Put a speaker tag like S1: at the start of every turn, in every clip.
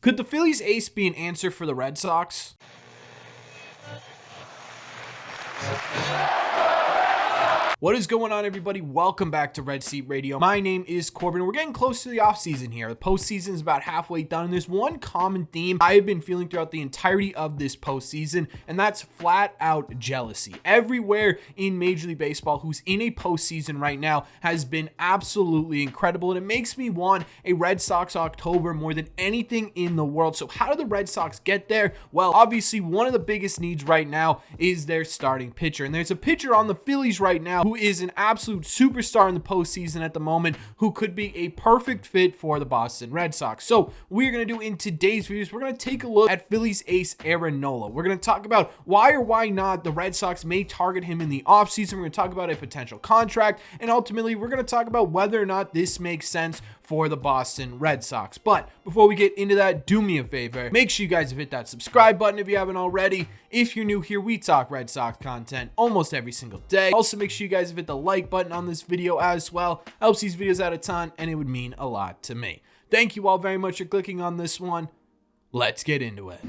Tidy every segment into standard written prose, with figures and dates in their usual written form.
S1: Could the Phillies ace be an answer for the Red Sox? What is going on, everybody? Welcome back to Red Seat Radio. My name is Corbin. We're getting close to the offseason here. The postseason is about halfway done, and there's one common theme I have been feeling throughout the entirety of this postseason, and that's flat out jealousy. Everywhere in Major League Baseball who's in a postseason right now has been absolutely incredible, and it makes me want a Red Sox October more than anything in the world. So how do the Red Sox get there? Well, obviously, one of the biggest needs right now is their starting pitcher, and there's a pitcher on the Phillies right now who is an absolute superstar in the postseason at the moment, who could be a perfect fit for the Boston Red Sox. So we're going to do in today's videos, we're going to take a look at Phillies ace Aaron Nola. We're going to talk about why or why not the Red Sox may target him in the offseason. We're going to talk about a potential contract, and ultimately we're going to talk about whether or not this makes sense for the Boston Red Sox. But before we get into that, do me a favor. Make sure you guys have hit that subscribe button if you haven't already. If you're new here, we talk Red Sox content almost every single day. Also, make sure you guys have hit the like button on this video as well. Helps these videos out a ton, and it would mean a lot to me. Thank you all very much for clicking on this one. Let's get into it.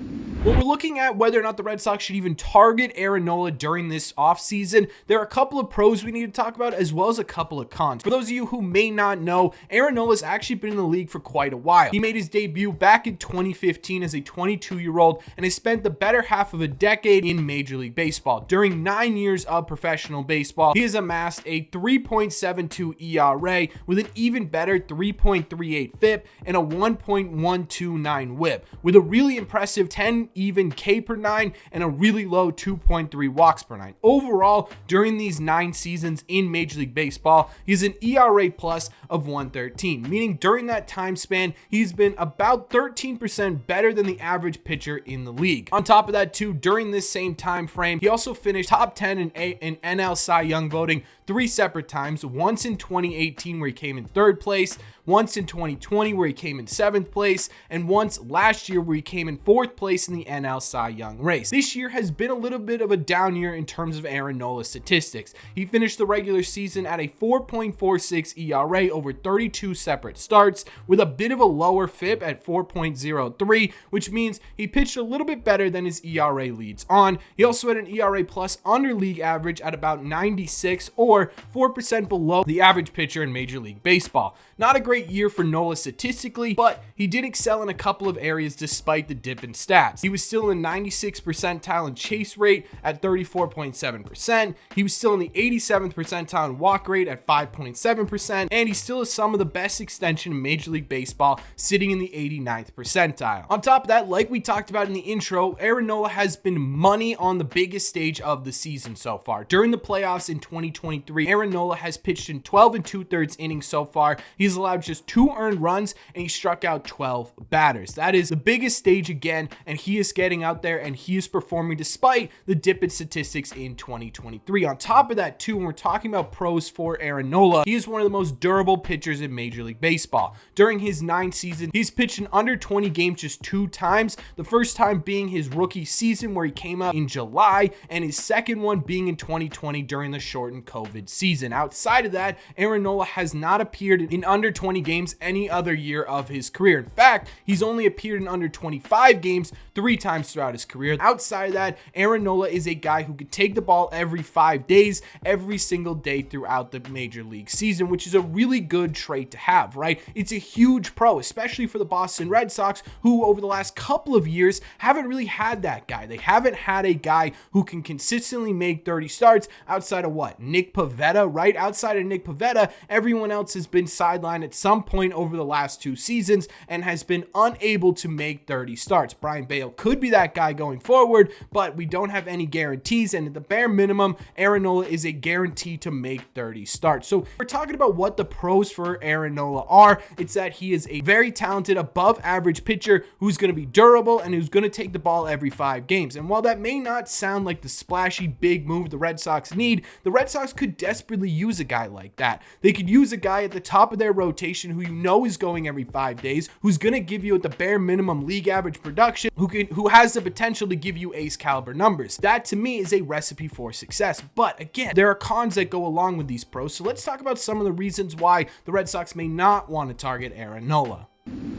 S1: When we're looking at whether or not the Red Sox should even target Aaron Nola during this offseason, there are a couple of pros we need to talk about as well as a couple of cons. For those of you who may not know, Aaron Nola's actually been in the league for quite a while. He made his debut back in 2015 as a 22-year-old and has spent the better half of a decade in Major League Baseball. During 9 years of professional baseball, he has amassed a 3.72 ERA with an even better 3.38 FIP and a 1.129 WHIP, with a really impressive 10 even K per 9 and a really low 2.3 walks per 9. Overall, during these 9 seasons in Major League Baseball, he's an ERA plus of 113, meaning during that time span, he's been about 13% better than the average pitcher in the league. On top of that too, during this same time frame, he also finished top 10 in NL Cy Young voting 3 separate times, once in 2018 where he came in 3rd place, once in 2020 where he came in 7th place, and once last year where he came in 4th place in the NL Cy Young race. This year has been a little bit of a down year in terms of Aaron Nola's statistics. He finished the regular season at a 4.46 ERA over 32 separate starts, with a bit of a lower FIP at 4.03, which means he pitched a little bit better than his ERA leads on. He also had an ERA plus under league average at about 96, or 4% below the average pitcher in Major League Baseball. Not a great year for Nola statistically, but he did excel in a couple of areas despite the dip in stats. He was still in the 96th percentile in chase rate at 34.7%. He was still in the 87th percentile in walk rate at 5.7%, and he still has some of the best extension in Major League Baseball, sitting in the 89th percentile. On top of that, like we talked about in the intro, Aaron Nola has been money on the biggest stage of the season so far. During the playoffs in 2023, Aaron Nola has pitched in 12 2/3 innings so far. He's allowed just 2 earned runs, and he struck out 12 batters. That is the biggest stage again, and he is getting out there and he is performing despite the dip in statistics in 2023. On top of that too, when we're talking about pros for Aaron Nola, he is one of the most durable pitchers in Major League Baseball. During his 9 seasons, he's pitched in under 20 games just 2 times, the first time being his rookie season where he came up in July, and his second one being in 2020 during the shortened COVID season. Outside of that, Aaron Nola has not appeared in under 20 games any other year of his career. In fact, he's only appeared in under 25 games 3 times throughout his career. Outside of that, Aaron Nola is a guy who could take the ball every 5 days, every single day throughout the Major League season, which is a really good trait to have, right? It's a huge pro, especially for the Boston Red Sox, who over the last couple of years haven't really had that guy. They haven't had a guy who can consistently make 30 starts outside of what? Nick Pivetta, right? Outside of Nick Pivetta, everyone else has been sidelined at some point over the last 2 seasons and has been unable to make 30 starts. Brian Bale could be that guy going forward, but we don't have any guarantees, and at the bare minimum, Aaron Nola is a guarantee to make 30 starts. So we're talking about what the pros for Aaron Nola are. It's that he is a very talented, above average pitcher who's going to be durable and who's going to take the ball every 5 games. And while that may not sound like the splashy big move the Red Sox need, the Red Sox could desperately use a guy like that. They could use a guy at the top of their rotation who you know is going every 5 days, who's going to give you at the bare minimum league average production, who has the potential to give you ace caliber numbers. That to me is a recipe for success. But again, there are cons that go along with these pros. So let's talk about some of the reasons why the Red Sox may not want to target Aaron Nola.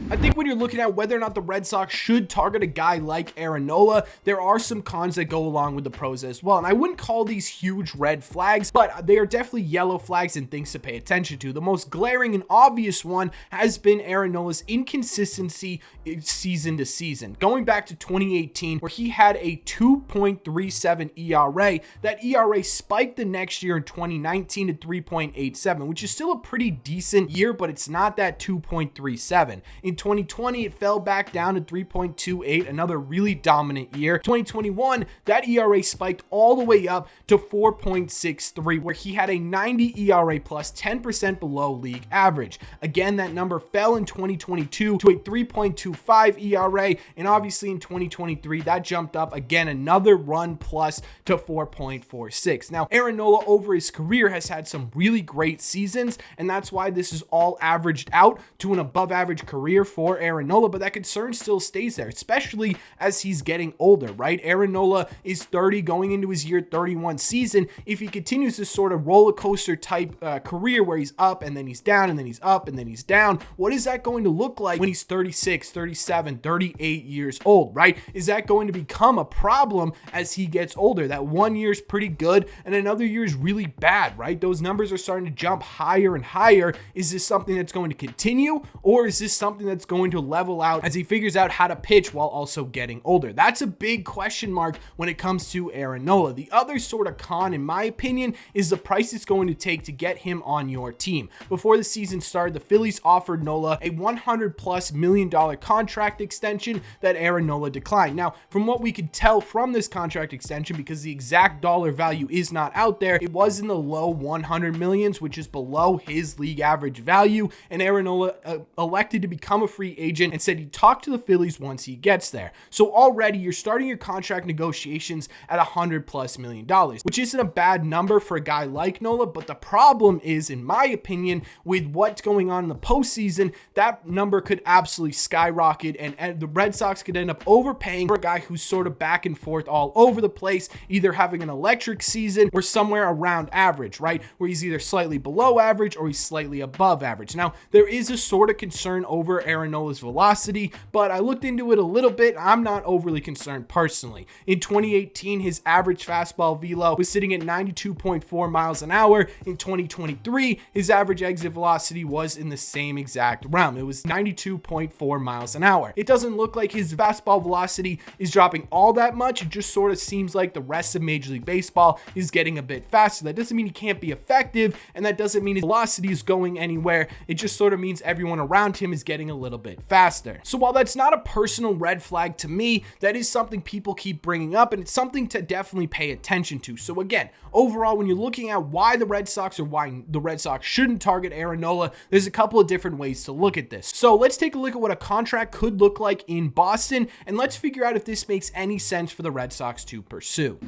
S1: I think when you're looking at whether or not the Red Sox should target a guy like Aaron Nola, there are some cons that go along with the pros as well. And I wouldn't call these huge red flags, but they are definitely yellow flags and things to pay attention to. The most glaring and obvious one has been Aaron Nola's inconsistency season to season. Going back to 2018, where he had a 2.37 ERA, that ERA spiked the next year in 2019 to 3.87, which is still a pretty decent year, but it's not that 2.37. In 2020, it fell back down to 3.28, another really dominant year. 2021, that ERA spiked all the way up to 4.63, where he had a 90 ERA plus 10% below league average. Again, that number fell in 2022 to a 3.25 ERA, and obviously in 2023, that jumped up again another run plus to 4.46. Now, Aaron Nola over his career has had some really great seasons, and that's why this is all averaged out to an above average career for Aaron Nola, but that concern still stays there, especially as he's getting older, right? Aaron Nola is 30 going into his year 31 season. If he continues this sort of roller coaster type career where he's up and then he's down and then he's up and then he's down, what is that going to look like when he's 36, 37, 38 years old, right? Is that going to become a problem as he gets older? That 1 year is pretty good and another year is really bad, right? Those numbers are starting to jump higher and higher. Is this something that's going to continue, or is this something that's going to level out as he figures out how to pitch while also getting older? That's a big question mark when it comes to Aaron Nola. The other sort of con, in my opinion, is the price it's going to take to get him on your team. Before the season started, the Phillies offered Nola a $100+ million contract extension that Aaron Nola declined. Now, from what we could tell from this contract extension, because the exact dollar value is not out there, it was in the low 100 millions, which is below his league average value, and Aaron Nola elected to become a free agent and said he'd talk to the Phillies once he gets there. So already you're starting your contract negotiations at $100+ million, which isn't a bad number for a guy like Nola, but the problem is, in my opinion, with what's going on in the postseason, that number could absolutely skyrocket, and the Red Sox could end up overpaying for a guy who's sort of back and forth all over the place, either having an electric season or somewhere around average, right? Where he's either slightly below average or he's slightly above average. Now, there is a sort of concern over Aaron Nola's velocity, but I looked into it a little bit. I'm not overly concerned personally. In 2018, his average fastball velo was sitting at 92.4 miles an hour. In 2023, his average exit velocity was in the same exact realm. It was 92.4 miles an hour. It doesn't look like his fastball velocity is dropping all that much. It just sort of seems like the rest of Major League Baseball is getting a bit faster. That doesn't mean he can't be effective, and that doesn't mean his velocity is going anywhere. It just sort of means everyone around him is getting a little bit faster. So while that's not a personal red flag to me, that is something people keep bringing up, and it's something to definitely pay attention to. So again, overall, when you're looking at why the Red Sox or why the Red Sox shouldn't target Aaron Nola, there's a couple of different ways to look at this. So let's take a look at what a contract could look like in Boston, and let's figure out if this makes any sense for the Red Sox to pursue.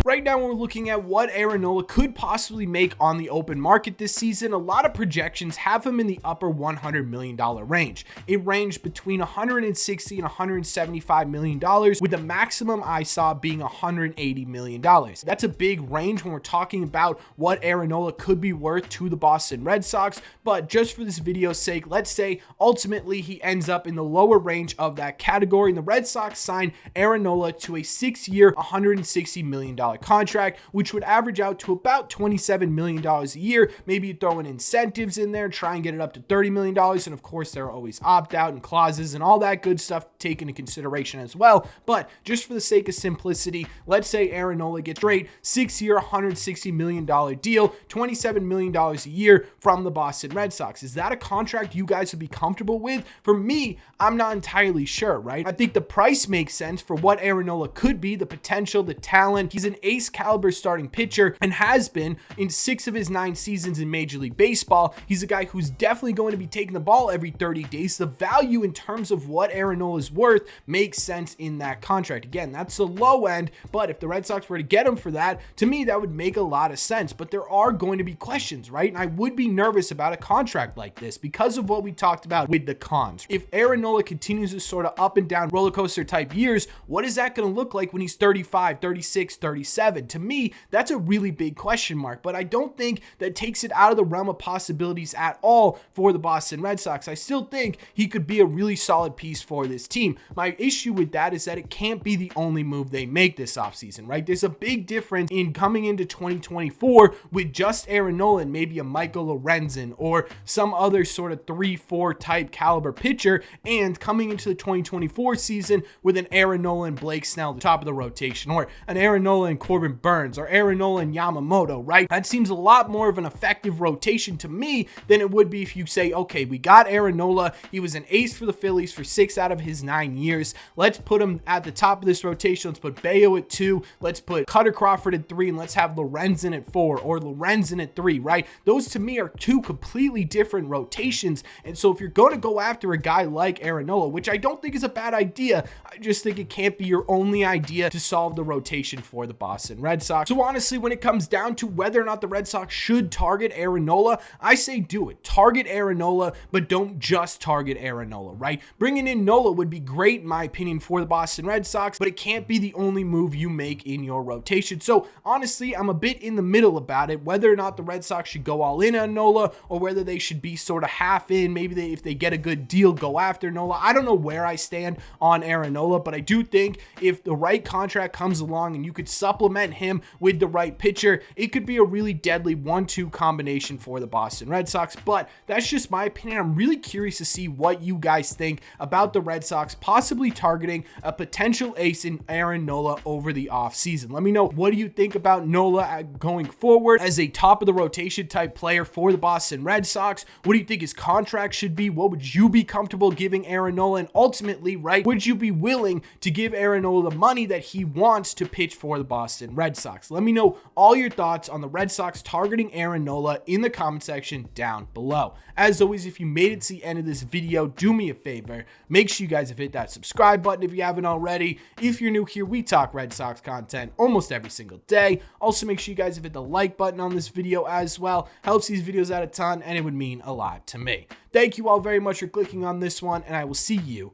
S1: Right now, we're looking at what Aaron Nola could possibly make on the open market this season. A lot of projections have him in the upper $100 million range. It ranged between $160 and $175 million, with the maximum I saw being $180 million. That's a big range when we're talking about what Aaron Nola could be worth to the Boston Red Sox, but just for this video's sake, let's say ultimately he ends up in the lower range of that category, and the Red Sox sign Aaron Nola to a 6-year, $160 million contract, which would average out to about $27 million a year. Maybe you throw in incentives in there, try and get it up to $30 million, and of course there are always opt-out and clauses and all that good stuff taken into consideration as well. But just for the sake of simplicity, let's say Aaron Nola gets straight 6-year, $160 million deal, $27 million a year from the Boston Red Sox. Is that a contract you guys would be comfortable with? For me, I'm not entirely sure, right? I think the price makes sense for what Aaron Nola could be, the potential, the talent. He's an ace caliber starting pitcher and has been in 6 of his 9 seasons in Major League Baseball. He's a guy who's definitely going to be taking the ball every 30 days. The value in terms of what Aaron Nola is worth makes sense in that contract. Again, that's the low end, but if the Red Sox were to get him for that, to me, that would make a lot of sense. But there are going to be questions, right? And I would be nervous about a contract like this because of what we talked about with the cons. If Aaron Nola continues this sort of up and down roller coaster type years, what is that going to look like when he's 35, 36, 37? 2027. To me, that's a really big question mark, but I don't think that takes it out of the realm of possibilities at all for the Boston Red Sox. I still think he could be a really solid piece for this team. My issue with that is that it can't be the only move they make this offseason, right? There's a big difference in coming into 2024 with just Aaron Nola and maybe a Michael Lorenzen or some other sort of 3-4 type caliber pitcher, and coming into the 2024 season with an Aaron Nola and Blake Snell at the top of the rotation, or an Aaron Nola and Corbin Burns, or Aaron Nola and Yamamoto, right? That seems a lot more of an effective rotation to me than it would be if you say, okay, we got Aaron Nola, he was an ace for the Phillies for 6 out of his 9 years. Let's put him at the top of this rotation. Let's put Bayo at 2. Let's put Cutter Crawford at 3, and let's have Lorenzen at 4 or Lorenzen at 3, right? Those to me are two completely different rotations. And so if you're going to go after a guy like Aaron Nola, which I don't think is a bad idea, I just think it can't be your only idea to solve the rotation for the Boston Red Sox. So honestly, when it comes down to whether or not the Red Sox should target Aaron Nola, I say do it. Target Aaron Nola, but don't just target Aaron Nola, right? Bringing in Nola would be great, in my opinion, for the Boston Red Sox, but it can't be the only move you make in your rotation. So honestly, I'm a bit in the middle about it, whether or not the Red Sox should go all in on Nola or whether they should be sort of half in. Maybe if they get a good deal, go after Nola. I don't know where I stand on Aaron Nola, but I do think if the right contract comes along and you could supplement him with the right pitcher, it could be a really deadly 1-2 combination for the Boston Red Sox. But that's just my opinion. I'm really curious to see what you guys think about the Red Sox possibly targeting a potential ace in Aaron Nola over the offseason. Let me know, what do you think about Nola going forward as a top of the rotation type player for the Boston Red Sox? What do you think his contract should be? What would you be comfortable giving Aaron Nola? And ultimately, right, would you be willing to give Aaron Nola the money that he wants to pitch for the Boston Red Sox? Let me know all your thoughts on the Red Sox targeting Aaron Nola in the comment section down below. As always, if you made it to the end of this video, do me a favor. Make sure you guys have hit that subscribe button if you haven't already. If you're new here, we talk Red Sox content almost every single day. Also, make sure you guys have hit the like button on this video as well. Helps these videos out a ton, and it would mean a lot to me. Thank you all very much for clicking on this one, and I will see you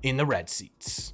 S1: in the red seats.